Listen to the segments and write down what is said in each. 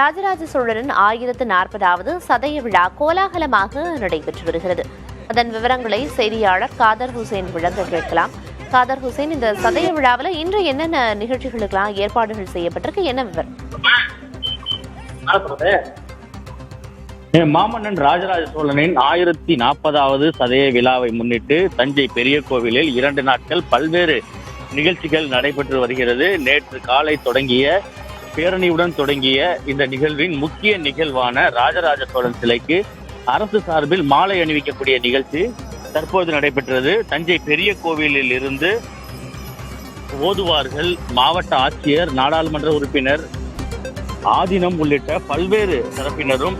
ராஜராஜ சோழரின் 1040வது சதய விழா கோலாகலமாக நடைபெற்று வருகிறது. அதன் விவரங்களை செய்தியாளர் காதர் ஹுசேன் வழங்க கேட்கலாம். காதர் ஹுசேன், இந்த சதய விழாவில் இன்று என்னென்ன நிகழ்ச்சிகளுக்கெல்லாம் ஏற்பாடுகள் செய்யப்பட்டிருக்கு, என்ன விவரம்? மாமன்னன் ராஜராஜ சோழனின் 1040வது சதய விழாவை முன்னிட்டு தஞ்சை பெரிய கோவிலில் 2 நாட்கள் பல்வேறு நிகழ்ச்சிகள் நடைபெற்று வருகிறது. நேற்று காலை பேரணியுடன் தொடங்கிய இந்த நிகழ்வின் முக்கிய நிகழ்வான ராஜராஜ சோழன் சிலைக்கு அரசு சார்பில் மாலை அணிவிக்கக்கூடிய நிகழ்ச்சி தற்போது நடைபெற்றது. தஞ்சை பெரிய கோவிலில் இருந்து ஓதுவார்கள், மாவட்ட ஆட்சியர், நாடாளுமன்ற உறுப்பினர், ஆதீனம் உள்ளிட்ட பல்வேறு தரப்பினரும்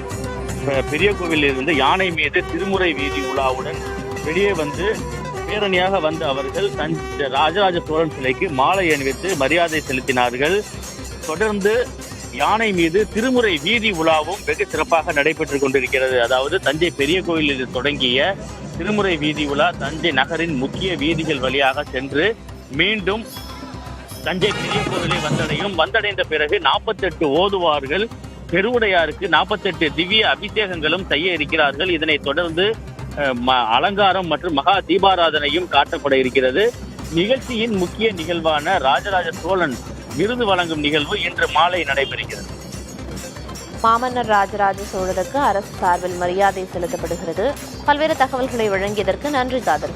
பெரிய கோவிலில் இருந்து யானை மீது திருமுறை வீதி உலாவுடன் வெளியே வந்து பேரணியாக வந்த அவர்கள் ராஜராஜ சோழன் சிலைக்கு மாலை அணிவித்து மரியாதை செலுத்தினார்கள். தொடர்ந்து யானை மீது திருமுறை வீதி உலாவும் வெகு சிறப்பாக நடைபெற்றுக் கொண்டிருக்கிறது. அதாவது தஞ்சை பெரிய கோயிலில் தொடங்கிய திருமுறை வீதி உலா தஞ்சை நகரின் முக்கிய வீதிகள் வழியாக சென்று மீண்டும் தஞ்சை பெரிய கோவிலை வந்தடைந்த பிறகு 48 ஓதுவார்கள் பெருவுடையாருக்கு 48 திவ்ய அபிஷேகங்களும் செய்ய இருக்கிறார்கள். இதனைத் தொடர்ந்து அலங்காரம் மற்றும் மகா தீபாராதனையும் காட்டப்பட இருக்கிறது. நிகழ்ச்சியின் முக்கிய நிகழ்வான ராஜராஜ சோழன் விருது வழங்கும் நிகழ்வு இன்று மாலை நடைபெறுகிறது. மாமன்னர் ராஜராஜ சோழருக்கு அரசு சார்பில் மரியாதை செலுத்தப்படுகிறது. பல்வேறு தகவல்களை வழங்கியதற்கு நன்றி காதர்.